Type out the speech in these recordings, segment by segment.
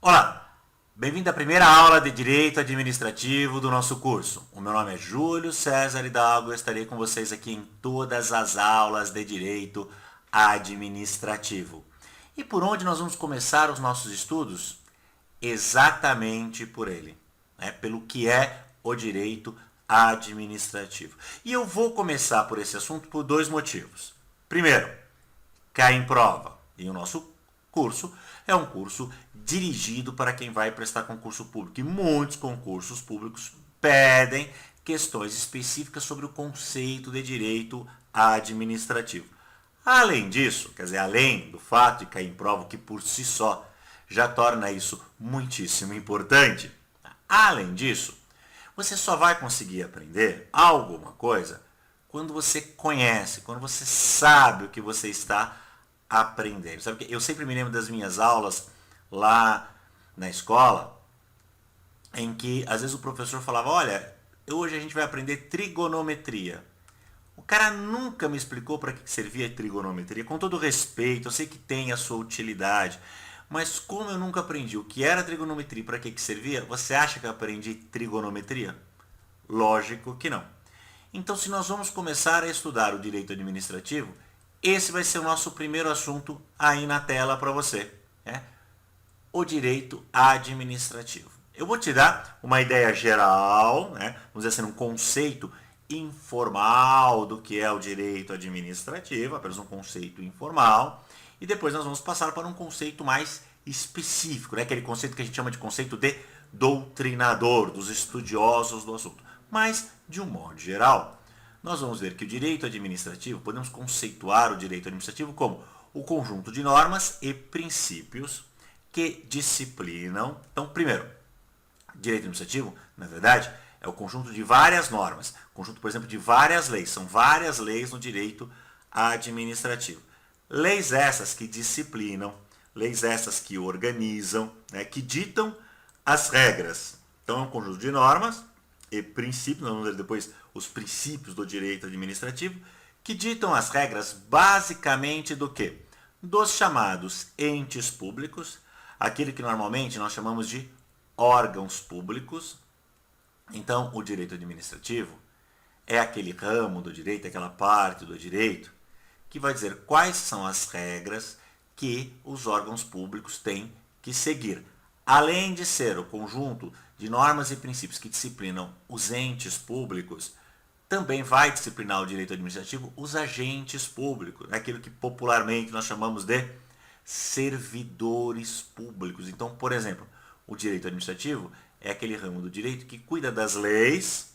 Olá, bem-vindo à primeira aula de Direito Administrativo do nosso curso. O meu nome é Júlio César Hidalgo e eu estarei com vocês aqui em todas as aulas de Direito Administrativo. E por onde nós vamos começar os nossos estudos? Exatamente por ele, pelo que é o direito administrativo. E eu vou começar por esse assunto por dois motivos. Primeiro, cai em prova. E o nosso curso é um curso dirigido para quem vai prestar concurso público. E muitos concursos públicos pedem questões específicas sobre o conceito de direito administrativo. Além disso, quer dizer, além do fato de cair em prova, que por si só já torna isso muitíssimo importante, além disso, você só vai conseguir aprender alguma coisa quando você conhece, quando você sabe o que você está aprendendo. Sabe que eu sempre me lembro das minhas aulas lá na escola, em que às vezes o professor falava, olha, hoje a gente vai aprender trigonometria. O cara nunca me explicou para que servia a trigonometria. Com todo respeito, eu sei que tem a sua utilidade, mas como eu nunca aprendi o que era trigonometria e para que servia, você acha que eu aprendi trigonometria? Lógico que não. Então, se nós vamos começar a estudar o direito administrativo, esse vai ser o nosso primeiro assunto aí na tela para você. O direito administrativo. Eu vou te dar uma ideia geral, vamos dizer assim, um conceito informal do que é o direito administrativo, apenas um conceito informal, e depois nós vamos passar para um conceito mais específico, aquele conceito que a gente chama de conceito de doutrinador, dos estudiosos do assunto. Mas, de um modo geral, nós vamos ver que o direito administrativo, podemos conceituar o direito administrativo como o conjunto de normas e princípios que disciplinam. Então, primeiro, direito administrativo, na verdade, é o conjunto de várias normas, conjunto, por exemplo, de várias leis. São várias leis no direito administrativo. Leis essas que disciplinam, leis essas que organizam, que ditam as regras. Então, é um conjunto de normas e princípios, nós vamos ver depois os princípios do direito administrativo, que ditam as regras basicamente do quê? Dos chamados entes públicos, aquele que normalmente nós chamamos de órgãos públicos. Então, o direito administrativo é aquele ramo do direito, aquela parte do direito, que vai dizer quais são as regras que os órgãos públicos têm que seguir. Além de ser o conjunto de normas e princípios que disciplinam os entes públicos, também vai disciplinar o direito administrativo os agentes públicos, aquilo que popularmente nós chamamos de servidores públicos. Então, por exemplo, o direito administrativo é aquele ramo do direito que cuida das leis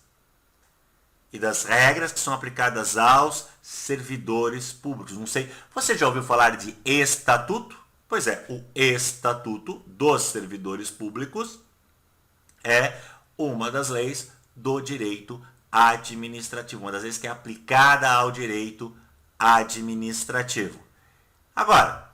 e das regras que são aplicadas aos servidores públicos. Não sei, você já ouviu falar de estatuto? Pois é, o estatuto dos servidores públicos é uma das leis do direito administrativo, uma das leis que é aplicada ao direito administrativo. Agora,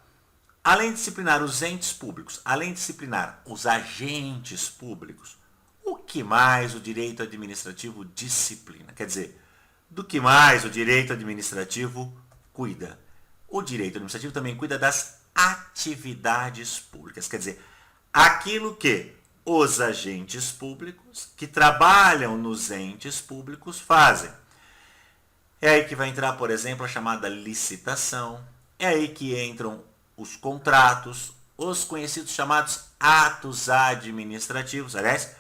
além de disciplinar os entes públicos, além de disciplinar os agentes públicos, o que mais o direito administrativo disciplina? Quer dizer, do que mais o direito administrativo cuida? O direito administrativo também cuida das atividades públicas, quer dizer, aquilo que os agentes públicos que trabalham nos entes públicos fazem. É aí que vai entrar, por exemplo, a chamada licitação, é aí que entram os contratos, os conhecidos chamados atos administrativos. Aliás,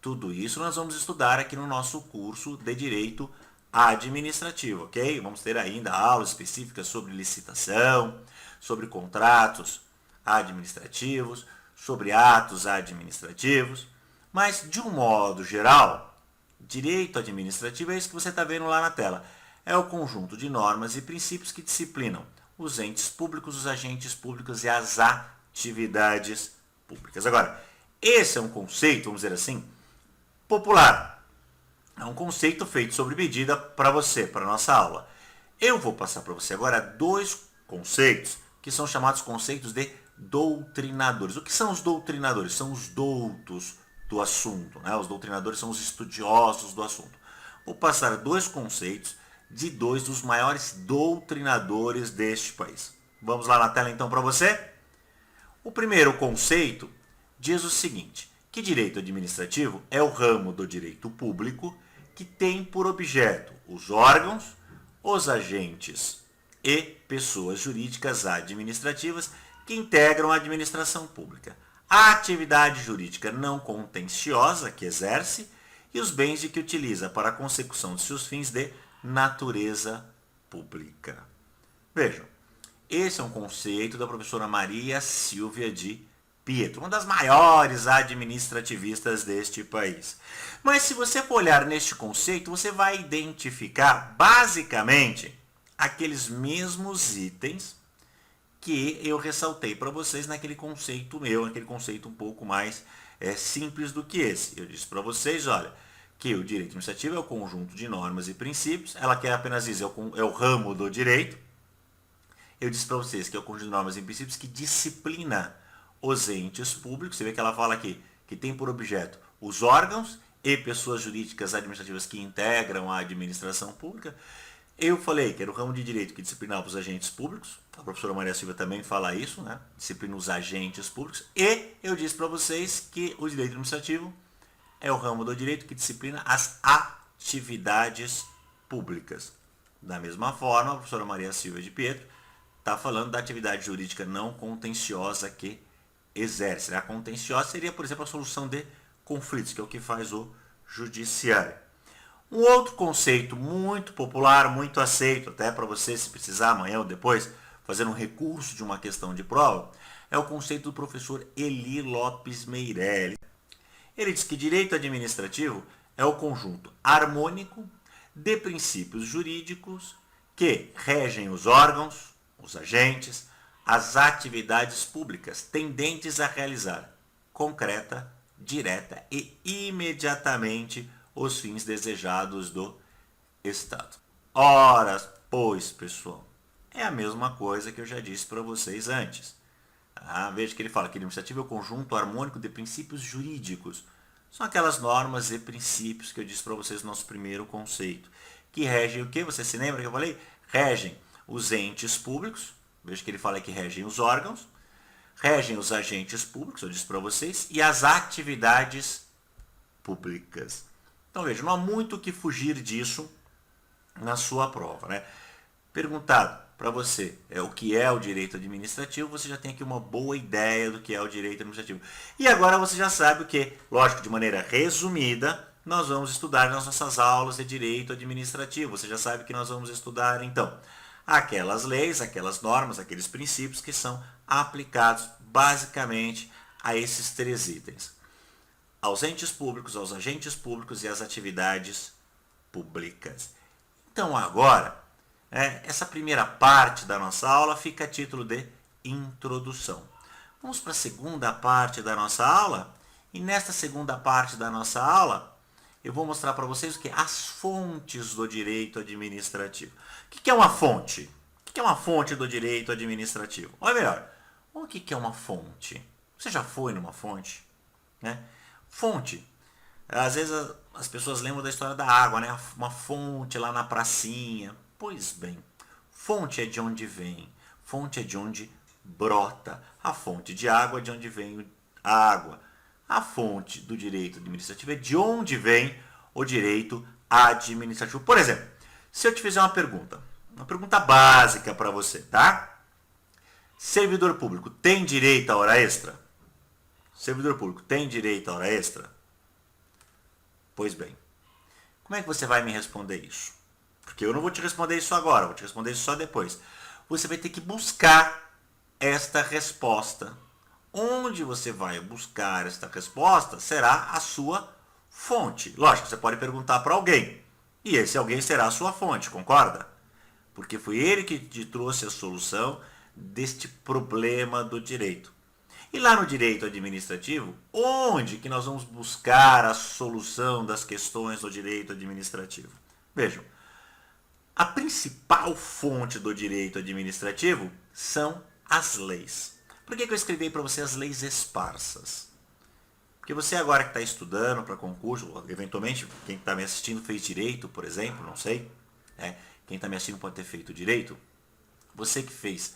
tudo isso nós vamos estudar aqui no nosso curso de Direito Administrativo, ok? Vamos ter ainda aulas específicas sobre licitação, sobre contratos administrativos, sobre atos administrativos, mas de um modo geral, direito administrativo é isso que você está vendo lá na tela. É o conjunto de normas e princípios que disciplinam os entes públicos, os agentes públicos e as atividades públicas. Agora, esse é um conceito, vamos dizer assim, popular. É um conceito feito sobre medida para você, para a nossa aula. Eu vou passar para você agora dois conceitos que são chamados conceitos de doutrinadores. O que são os doutrinadores? São os doutos do assunto. Os doutrinadores são os estudiosos do assunto. Vou passar dois conceitos de dois dos maiores doutrinadores deste país. Vamos lá na tela então para você? O primeiro conceito diz o seguinte, que direito administrativo é o ramo do direito público que tem por objeto os órgãos, os agentes e pessoas jurídicas administrativas que integram a administração pública, a atividade jurídica não contenciosa que exerce e os bens de que utiliza para a consecução de seus fins de natureza pública. Vejam, esse é um conceito da professora Maria Silvia de Pietro, uma das maiores administrativistas deste país. Mas se você for olhar neste conceito, você vai identificar basicamente aqueles mesmos itens que eu ressaltei para vocês naquele conceito meu, naquele conceito um pouco mais simples do que esse. Eu disse para vocês, olha, que o direito administrativo é o conjunto de normas e princípios, ela quer apenas dizer, é o ramo do direito. Eu disse para vocês que é o conjunto de normas e princípios que disciplina os entes públicos. Você vê que ela fala aqui que tem por objeto os órgãos e pessoas jurídicas administrativas que integram a administração pública. Eu falei que era o ramo de direito que disciplinava os agentes públicos. A professora Maria Silva também fala isso, né? Disciplina os agentes públicos. E eu disse para vocês que o direito administrativo é o ramo do direito que disciplina as atividades públicas. Da mesma forma, a professora Maria Silva de Pietro está falando da atividade jurídica não contenciosa que exerce. A contenciosa seria, por exemplo, a solução de conflitos, que é o que faz o judiciário. Um outro conceito muito popular, muito aceito, até para você, se precisar amanhã ou depois, fazer um recurso de uma questão de prova, é o conceito do professor Eli Lopes Meirelles. Ele diz que direito administrativo é o conjunto harmônico de princípios jurídicos que regem os órgãos, os agentes, as atividades públicas tendentes a realizar concreta, direta e imediatamente os fins desejados do Estado. Ora, pois, pessoal, é a mesma coisa que eu já disse para vocês antes. Veja que ele fala que o administrativo é o conjunto harmônico de princípios jurídicos. São aquelas normas e princípios que eu disse para vocês no nosso primeiro conceito. Que regem o quê? Você se lembra que eu falei? Regem os entes públicos. Veja que ele fala que regem os órgãos. Regem os agentes públicos, eu disse para vocês. E as atividades públicas. Então veja, não há muito o que fugir disso na sua prova, né? Perguntado para você o que é o direito administrativo, você já tem aqui uma boa ideia do que é o direito administrativo. E agora você já sabe o que, lógico, de maneira resumida, nós vamos estudar nas nossas aulas de direito administrativo. Você já sabe que nós vamos estudar, então, aquelas leis, aquelas normas, aqueles princípios que são aplicados basicamente a esses três itens. Aos entes públicos, aos agentes públicos e às atividades públicas. Então agora, essa primeira parte da nossa aula fica a título de introdução. Vamos para a segunda parte da nossa aula. E nesta segunda parte da nossa aula, eu vou mostrar para vocês o que? As fontes do direito administrativo. O que é uma fonte? O que é uma fonte do direito administrativo? Olha melhor, o que é uma fonte? Você já foi numa fonte? Fonte. Às vezes as pessoas lembram da história da água, né? Uma fonte lá na pracinha. Pois bem, fonte é de onde vem, fonte é de onde brota. A fonte de água é de onde vem a água. A fonte do direito administrativo é de onde vem o direito administrativo. Por exemplo, se eu te fizer uma pergunta básica para você, tá? Servidor público tem direito à hora extra? Servidor público tem direito à hora extra? Pois bem, como é que você vai me responder isso? Porque eu não vou te responder isso agora, vou te responder isso só depois. Você vai ter que buscar esta resposta. Onde você vai buscar esta resposta será a sua fonte. Lógico, você pode perguntar para alguém. E esse alguém será a sua fonte, concorda? Porque foi ele que te trouxe a solução deste problema do direito. E lá no direito administrativo, onde que nós vamos buscar a solução das questões do direito administrativo? Vejam, a principal fonte do direito administrativo são as leis. Por que eu escrevi para você as leis esparsas? Porque você agora que está estudando para concurso, eventualmente quem está me assistindo fez direito, por exemplo, não sei. Quem está me assistindo pode ter feito direito. Você que fez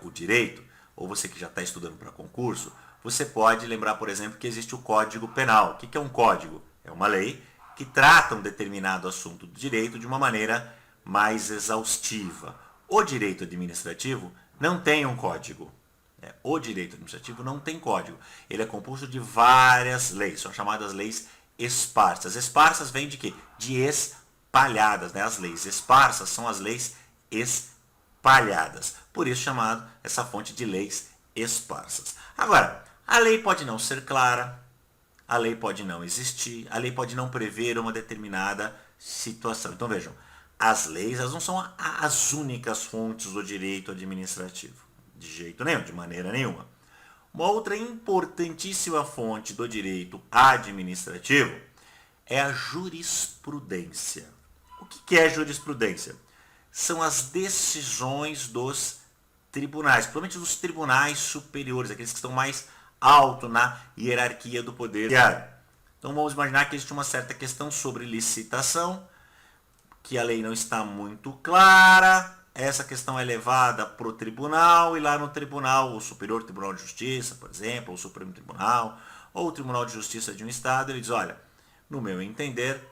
o direito, ou você que já está estudando para concurso, você pode lembrar, por exemplo, que existe o Código Penal. O que é um código? É uma lei que trata um determinado assunto do direito de uma maneira mais exaustiva. O direito administrativo não tem um código. O direito administrativo não tem código. Ele é composto de várias leis, são chamadas leis esparsas. Esparsas vêm de quê? De espalhadas, né? As leis esparsas são as leis espalhadas. Por isso chamado essa fonte de leis esparsas. Agora, a lei pode não ser clara, a lei pode não existir, a lei pode não prever uma determinada situação. Então vejam, as leis elas não são as únicas fontes do direito administrativo. De jeito nenhum, de maneira nenhuma. Uma outra importantíssima fonte do direito administrativo é a jurisprudência. O que é jurisprudência? São as decisões dos tribunais, principalmente dos tribunais superiores, aqueles que estão mais alto na hierarquia do poder. Então vamos imaginar que existe uma certa questão sobre licitação, que a lei não está muito clara. Essa questão é levada para o tribunal e lá no tribunal, o Superior Tribunal de Justiça, por exemplo, ou o Supremo Tribunal, ou o Tribunal de Justiça de um Estado, ele diz, olha, no meu entender,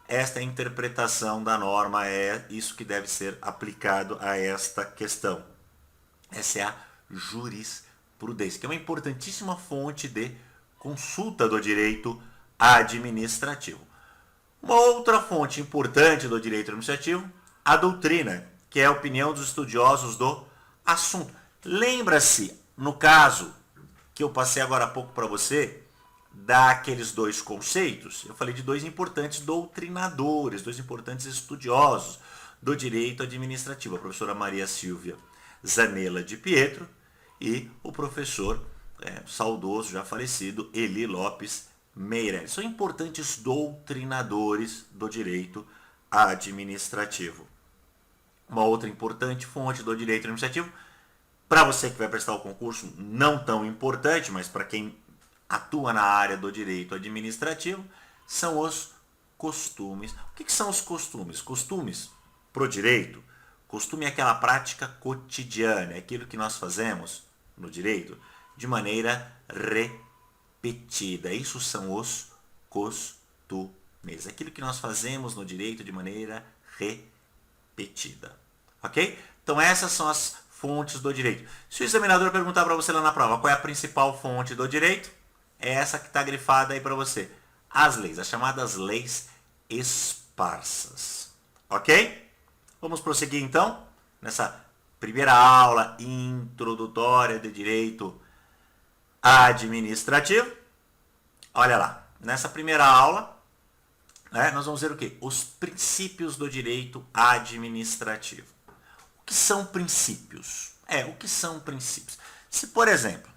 esta interpretação da norma é isso que deve ser aplicado a esta questão. Essa é a jurisprudência, que é uma importantíssima fonte de consulta do direito administrativo. Uma outra fonte importante do direito administrativo, a doutrina, que é a opinião dos estudiosos do assunto. Lembra-se, no caso que eu passei agora há pouco para você, daqueles dois conceitos, eu falei de dois importantes doutrinadores, dois importantes estudiosos do direito administrativo, a professora Maria Silvia Zanella de Pietro e o professor saudoso, já falecido, Eli Lopes Meirelles. São importantes doutrinadores do direito administrativo. Uma outra importante fonte do direito administrativo, para você que vai prestar o concurso, não tão importante, mas para quem atua na área do direito administrativo, são os costumes. O que são os costumes? Costumes, para o direito, costume é aquela prática cotidiana, é aquilo que nós fazemos no direito de maneira repetida. Isso são os costumes, aquilo que nós fazemos no direito de maneira repetida. Ok? Então essas são as fontes do direito. Se o examinador perguntar para você lá na prova qual é a principal fonte do direito, é essa que está grifada aí para você. As leis, as chamadas leis esparsas. Ok? Vamos prosseguir então nessa primeira aula introdutória de direito administrativo. Olha lá, nessa primeira aula, nós vamos ver o quê? Os princípios do direito administrativo. O que são princípios? O que são princípios? Se, por exemplo,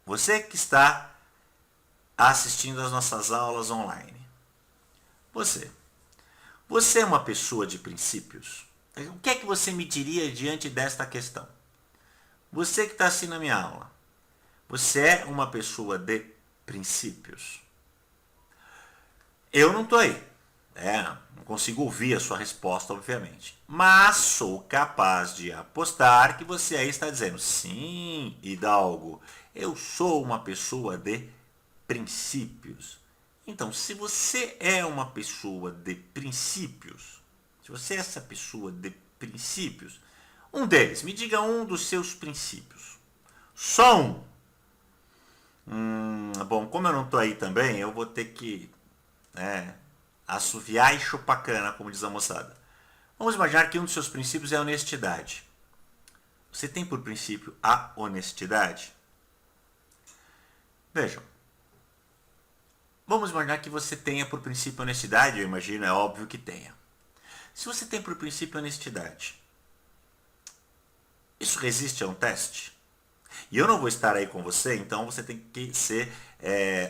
você que está assistindo às nossas aulas online, você é uma pessoa de princípios? O que é que você me diria diante desta questão? Você que está assistindo a minha aula, você é uma pessoa de princípios? Eu não estou aí. Não consigo ouvir a sua resposta, obviamente. Mas sou capaz de apostar que você aí está dizendo, sim, Hidalgo, eu sou uma pessoa de princípios. Então, se você é uma pessoa de princípios, se você é essa pessoa de princípios, um deles, me diga um dos seus princípios. Só um. Bom, como eu não estou aí também, eu vou ter que assoviar e chupar cana, como diz a moçada. Vamos imaginar que um dos seus princípios é a honestidade. Você tem por princípio a honestidade? Vejam. Vamos imaginar que você tenha por princípio a honestidade, eu imagino, é óbvio que tenha. Se você tem por princípio a honestidade, isso resiste a um teste? E eu não vou estar aí com você, então você tem que ser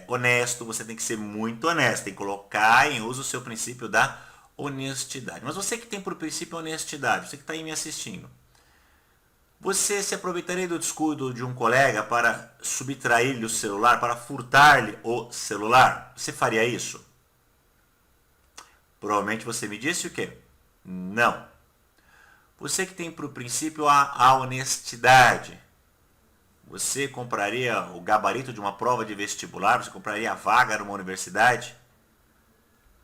honesto, você tem que ser muito honesto, tem que colocar em uso o seu princípio da honestidade. Mas você que tem por princípio a honestidade, você que está aí me assistindo, você se aproveitaria do descuido de um colega para subtrair-lhe o celular, para furtar-lhe o celular? Você faria isso? Provavelmente você me disse o quê? Não. Você que tem por princípio a honestidade. Você compraria o gabarito de uma prova de vestibular? Você compraria a vaga numa universidade?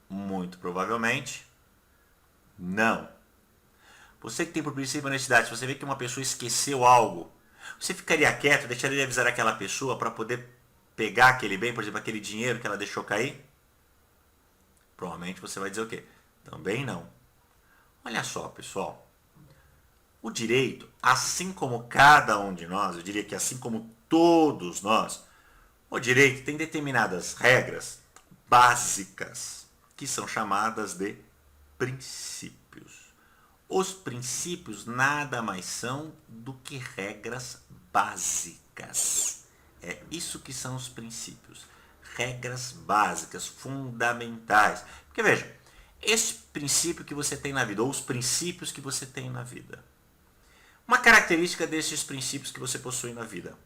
Muito provavelmente, não. Você que tem por princípio a honestidade, se você vê que uma pessoa esqueceu algo, você ficaria quieto, deixaria de avisar aquela pessoa para poder pegar aquele bem, por exemplo, aquele dinheiro que ela deixou cair? Provavelmente você vai dizer o quê? Também não. Olha só, pessoal. O direito, assim como cada um de nós, eu diria que assim como todos nós, o direito tem determinadas regras básicas que são chamadas de princípios. Os princípios nada mais são do que regras básicas. É isso que são os princípios. Regras básicas, fundamentais. Porque veja, esse princípio que você tem na vida, ou os princípios que você tem na vida, uma característica desses princípios que você possui na vida.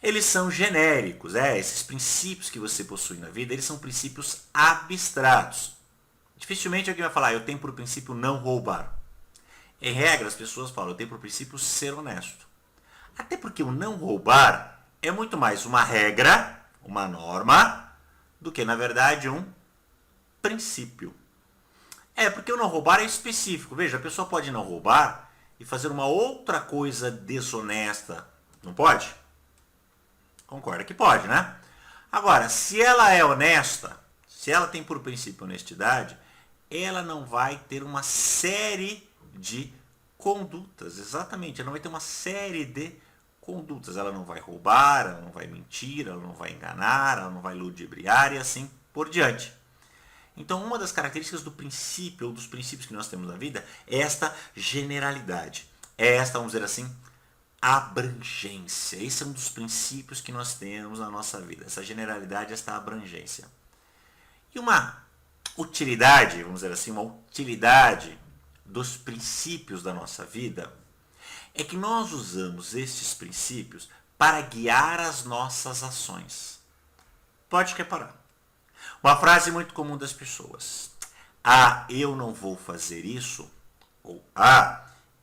Eles são genéricos, esses princípios que você possui na vida, eles são princípios abstratos. Dificilmente alguém vai falar, eu tenho por princípio não roubar. Em regra, as pessoas falam, eu tenho por princípio ser honesto. Até porque o não roubar é muito mais uma regra, uma norma, do que, na verdade, um princípio. Porque o não roubar é específico. Veja, a pessoa pode não roubar e fazer uma outra coisa desonesta. Não pode? Concorda que pode, né? Agora, se ela é honesta, se ela tem por princípio honestidade, ela não vai ter uma série de condutas. Exatamente, ela não vai ter uma série de condutas. Ela não vai roubar, ela não vai mentir, ela não vai enganar, ela não vai ludibriar e assim por diante. Então, uma das características do princípio, ou dos princípios que nós temos na vida, é esta generalidade. É esta, vamos dizer assim, abrangência. Esse é um dos princípios que nós temos na nossa vida. Essa generalidade, esta abrangência. E uma utilidade, vamos dizer assim, uma utilidade dos princípios da nossa vida é que nós usamos estes princípios para guiar as nossas ações. Pode reparar. Uma frase muito comum das pessoas. Eu não vou fazer isso. Ou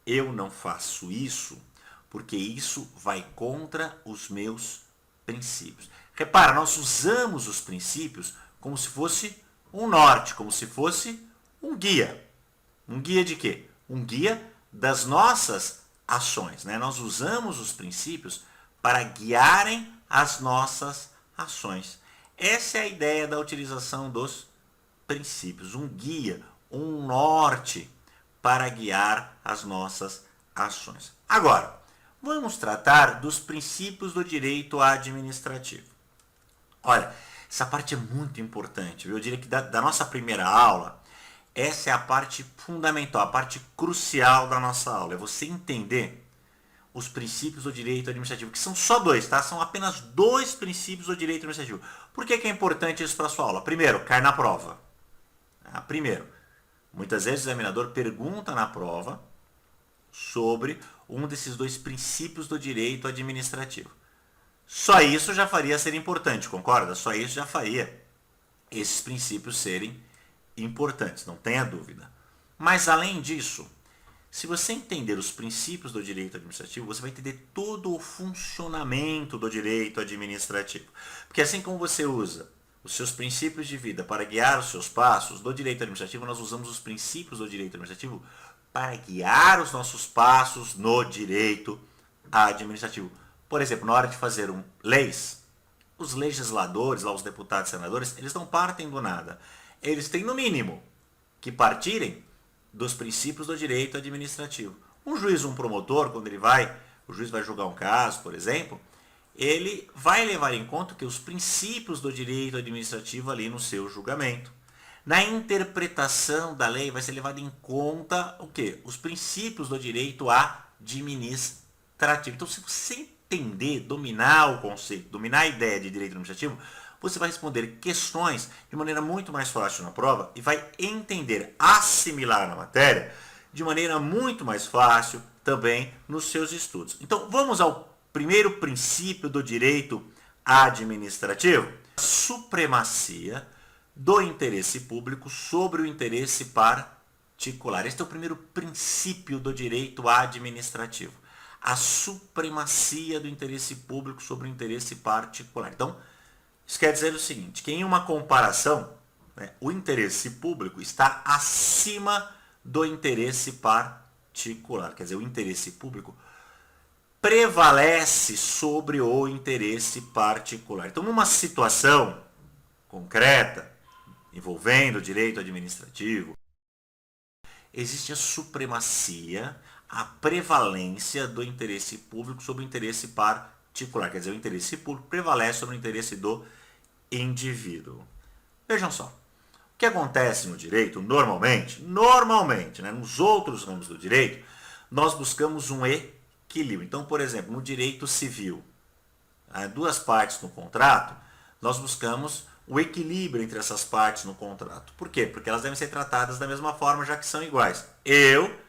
eu não faço isso porque isso vai contra os meus princípios. Repara, nós usamos os princípios como se fosse um norte, como se fosse um guia. Um guia de quê? Um guia das nossas ações. Né? Nós usamos os princípios para guiarem as nossas ações. Essa é a ideia da utilização dos princípios. Um guia, um norte para guiar as nossas ações. Agora, vamos tratar dos princípios do direito administrativo. Olha, essa parte é muito importante. Eu diria que da nossa primeira aula, essa é a parte fundamental, a parte crucial da nossa aula. É você entender os princípios do direito administrativo, que são só dois, tá? São apenas dois princípios do direito administrativo. Por que é importante isso para a sua aula? Primeiro, cai na prova. Primeiro, muitas vezes o examinador pergunta na prova sobre um desses dois princípios do direito administrativo. Só isso já faria ser importante, concorda? Só isso já faria esses princípios serem importantes, não tenha dúvida. Mas além disso, se você entender os princípios do direito administrativo, você vai entender todo o funcionamento do direito administrativo. Porque assim como você usa os seus princípios de vida para guiar os seus passos, do direito administrativo nós usamos os princípios do direito administrativo para guiar os nossos passos no direito administrativo. Por exemplo, na hora de fazer leis, os legisladores, lá os deputados e senadores, eles não partem do nada. Eles têm, no mínimo, que partirem dos princípios do direito administrativo. Um juiz, um promotor, quando o juiz vai julgar um caso, por exemplo, ele vai levar em conta que os princípios do direito administrativo ali no seu julgamento. Na interpretação da lei vai ser levado em conta o quê? Os princípios do direito administrativo. Então, se você entender, dominar o conceito, dominar a ideia de direito administrativo, você vai responder questões de maneira muito mais fácil na prova e vai entender, assimilar a matéria de maneira muito mais fácil também nos seus estudos. Então, vamos ao primeiro princípio do direito administrativo: supremacia do interesse público sobre o interesse particular. particular. Este é o primeiro princípio do direito administrativo. A supremacia do interesse público sobre o interesse particular. Então, isso quer dizer o seguinte, que em uma comparação, né, o interesse público está acima do interesse particular. Quer dizer, o interesse público prevalece sobre o interesse particular. Então, numa situação concreta, envolvendo o direito administrativo, existe a supremacia, a prevalência do interesse público sobre o interesse particular. Quer dizer, o interesse público prevalece sobre o interesse do indivíduo. Vejam só, o que acontece no direito, normalmente, né, nos outros ramos do direito, nós buscamos um equilíbrio. Então, por exemplo, no direito civil, há duas partes no contrato, nós buscamos o equilíbrio entre essas partes no contrato. Por quê? Porque elas devem ser tratadas da mesma forma, já que são iguais. Eu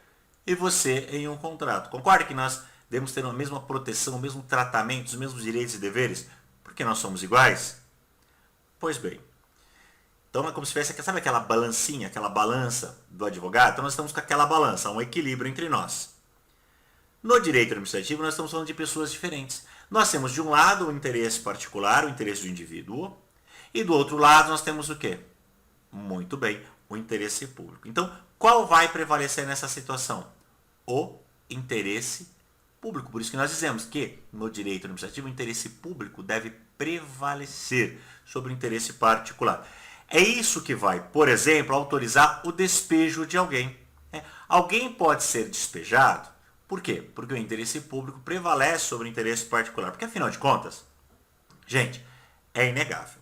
e você em um contrato. Concorda que nós devemos ter a mesma proteção, o mesmo tratamento, os mesmos direitos e deveres? Porque nós somos iguais? Pois bem. Então é como se tivesse, sabe aquela balancinha, aquela balança do advogado? Então nós estamos com aquela balança, um equilíbrio entre nós. No direito administrativo nós estamos falando de pessoas diferentes. Nós temos de um lado o interesse particular, o interesse do indivíduo, e do outro lado nós temos o quê? Muito bem, o interesse público. Então, qual vai prevalecer nessa situação? O interesse público. Por isso que nós dizemos que no direito administrativo o interesse público deve prevalecer sobre o interesse particular. É isso que vai, por exemplo, autorizar o despejo de alguém. Alguém pode ser despejado, por quê? Porque o interesse público prevalece sobre o interesse particular. Porque, afinal de contas, gente, é inegável.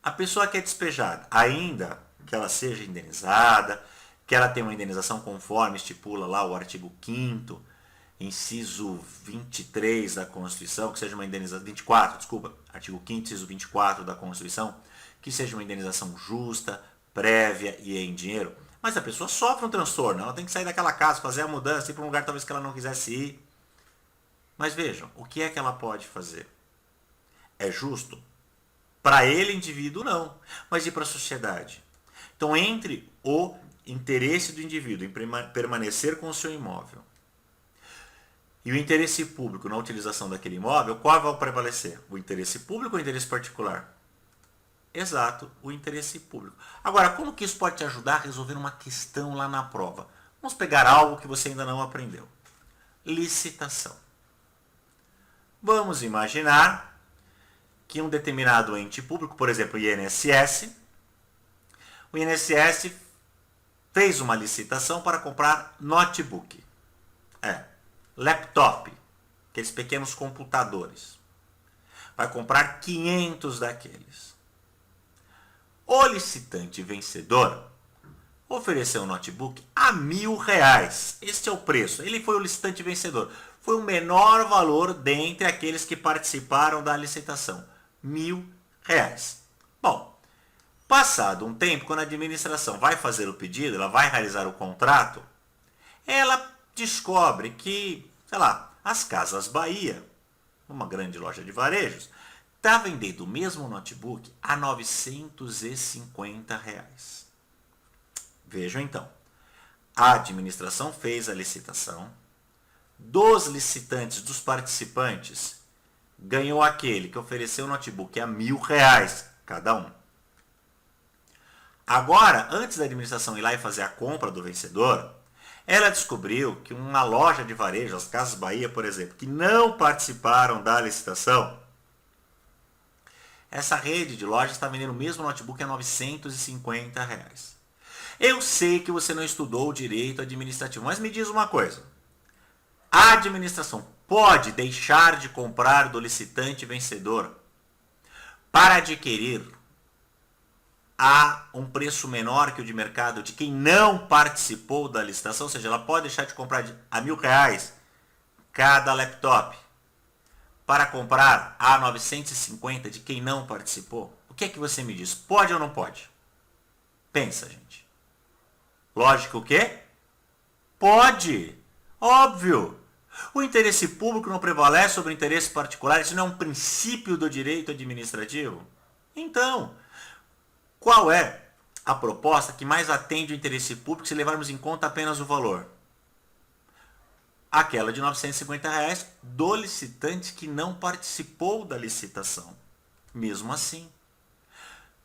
A pessoa que é despejada, ainda que ela seja indenizada, que ela tenha uma indenização conforme estipula lá o artigo 5º, inciso 23 da Constituição, que seja uma indenização, 24, desculpa, artigo 5º, inciso 24 da Constituição, que seja uma indenização justa, prévia e em dinheiro. Mas a pessoa sofre um transtorno, ela tem que sair daquela casa, fazer a mudança, ir para um lugar talvez que ela não quisesse ir. Mas vejam, o que é que ela pode fazer? É justo? Para ele, indivíduo, não, mas e para a sociedade? Então, entre o interesse do indivíduo em permanecer com o seu imóvel e o interesse público na utilização daquele imóvel, qual vai prevalecer? O interesse público ou o interesse particular? Exato, o interesse público. Agora, como que isso pode te ajudar a resolver uma questão lá na prova? Vamos pegar algo que você ainda não aprendeu. Licitação. Vamos imaginar que um determinado ente público, por exemplo, o INSS fez uma licitação para comprar notebook, laptop, aqueles pequenos computadores. Vai comprar 500 daqueles. O licitante vencedor ofereceu um notebook a R$1.000. Este é o preço. Ele foi o licitante vencedor. Foi o menor valor dentre aqueles que participaram da licitação. R$1.000. Bom, passado um tempo, quando a administração vai fazer o pedido, ela vai realizar o contrato, ela descobre que, sei lá, as Casas Bahia, uma grande loja de varejos, está vendendo o mesmo notebook a R$950. Vejam então, a administração fez a licitação, dos licitantes, dos participantes, ganhou aquele que ofereceu o notebook a R$1.000 cada um. Agora, antes da administração ir lá e fazer a compra do vencedor, ela descobriu que uma loja de varejo, as Casas Bahia, por exemplo, que não participaram da licitação, essa rede de lojas está vendendo o mesmo notebook a R$950. Eu sei que você não estudou o direito administrativo, mas me diz uma coisa. A administração pode deixar de comprar do licitante vencedor para adquirir a um preço menor que o de mercado de quem não participou da licitação? Ou seja, ela pode deixar de comprar a R$1.000 cada laptop para comprar a R$950 de quem não participou? O que é que você me diz? Pode ou não pode? Pensa, gente. Lógico que pode. Óbvio. O interesse público não prevalece sobre o interesse particular. Isso não é um princípio do direito administrativo? Então, qual é a proposta que mais atende o interesse público se levarmos em conta apenas o valor? Aquela de R$ 950 do licitante que não participou da licitação. Mesmo assim,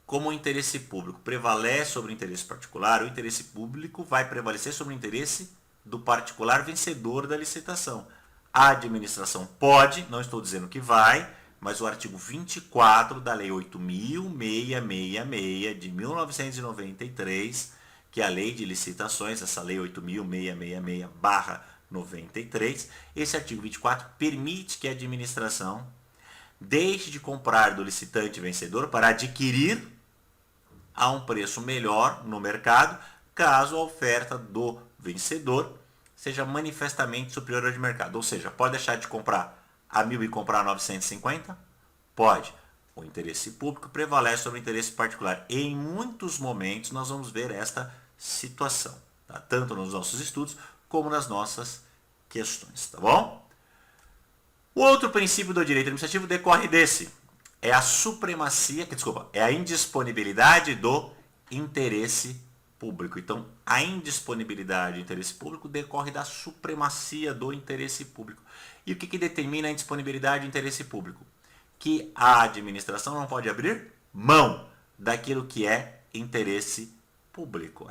como o interesse público prevalece sobre o interesse particular, o interesse público vai prevalecer sobre o interesse do particular vencedor da licitação. A administração pode, não estou dizendo que vai, mas o artigo 24 da Lei 8.666 de 1993, que é a Lei de Licitações, essa Lei 8.666/93, esse artigo 24 permite que a administração deixe de comprar do licitante vencedor para adquirir a um preço melhor no mercado, caso a oferta do vencedor seja manifestamente superior ao de mercado. Ou seja, pode deixar de comprar a 1.000 e comprar a 950? Pode. O interesse público prevalece sobre o interesse particular. E em muitos momentos nós vamos ver esta situação, tá? Tanto nos nossos estudos como nas nossas questões, tá bom? O outro princípio do direito administrativo decorre desse. É a supremacia, é a indisponibilidade do interesse público. Então, a indisponibilidade do interesse público decorre da supremacia do interesse público. E o que determina a indisponibilidade do interesse público? Que a administração não pode abrir mão daquilo que é interesse público.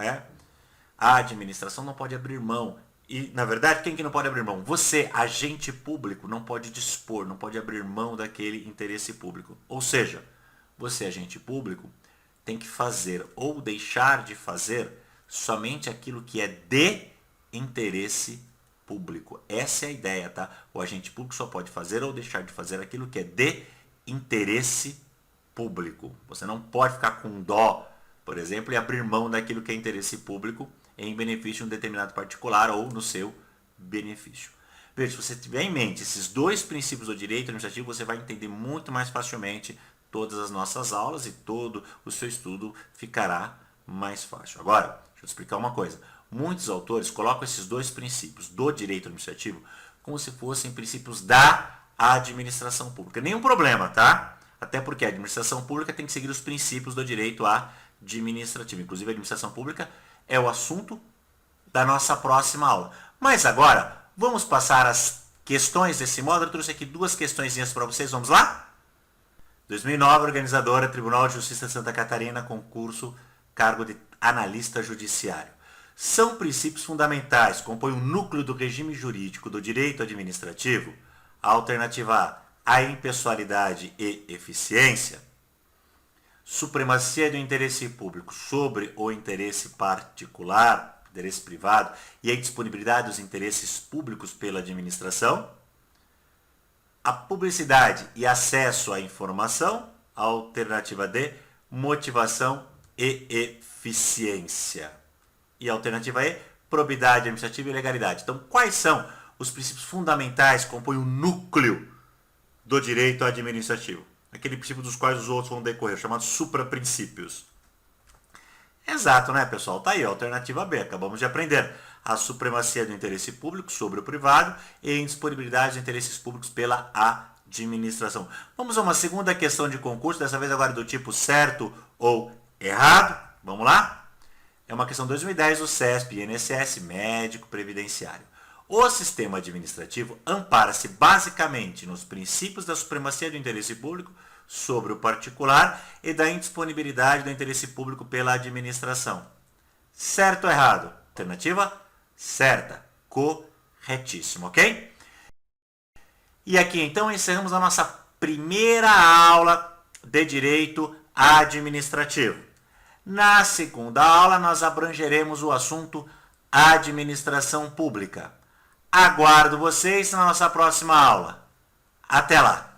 A administração não pode abrir mão. E, na verdade, quem que não pode abrir mão? Você, agente público, não pode dispor, não pode abrir mão daquele interesse público. Ou seja, você, agente público, tem que fazer ou deixar de fazer somente aquilo que é de interesse público. Essa é a ideia, tá? O agente público só pode fazer ou deixar de fazer aquilo que é de interesse público. Você não pode ficar com dó, por exemplo, e abrir mão daquilo que é interesse público em benefício de um determinado particular ou no seu benefício. Veja, se você tiver em mente esses dois princípios do direito administrativo, você vai entender muito mais facilmente todas as nossas aulas e todo o seu estudo ficará mais fácil. Agora, deixa eu explicar uma coisa. Muitos autores colocam esses dois princípios do direito administrativo como se fossem princípios da administração pública. Nenhum problema, tá? Até porque a administração pública tem que seguir os princípios do direito administrativo. Inclusive, a administração pública é o assunto da nossa próxima aula. Mas agora, vamos passar as questões desse módulo. Eu trouxe aqui duas questõezinhas para vocês. Vamos lá? 2009, organizadora, Tribunal de Justiça de Santa Catarina, concurso, cargo de analista judiciário. São princípios fundamentais, compõem o núcleo do regime jurídico do direito administrativo. A alternativa A, a impessoalidade e eficiência. Supremacia do interesse público sobre o interesse particular, interesse privado, e a indisponibilidade dos interesses públicos pela administração. A publicidade e acesso à informação, a alternativa D, motivação e eficiência. E a alternativa E, probidade administrativa e legalidade. Então, quais são os princípios fundamentais que compõem o núcleo do direito administrativo? Aquele princípio dos quais os outros vão decorrer, chamados supraprincípios. Exato, né, pessoal? Tá aí, a alternativa B. Acabamos de aprender. A supremacia do interesse público sobre o privado e a indisponibilidade dos interesses públicos pela administração. Vamos a uma segunda questão de concurso, dessa vez agora do tipo certo ou errado. Vamos lá? É uma questão 2010 do CESP, INSS, médico previdenciário. O sistema administrativo ampara-se basicamente nos princípios da supremacia do interesse público sobre o particular e da indisponibilidade do interesse público pela administração. Certo ou errado? Alternativa certa. Corretíssimo, ok? E aqui então encerramos a nossa primeira aula de direito administrativo. Na segunda aula nós abrangeremos o assunto administração pública. Aguardo vocês na nossa próxima aula. Até lá!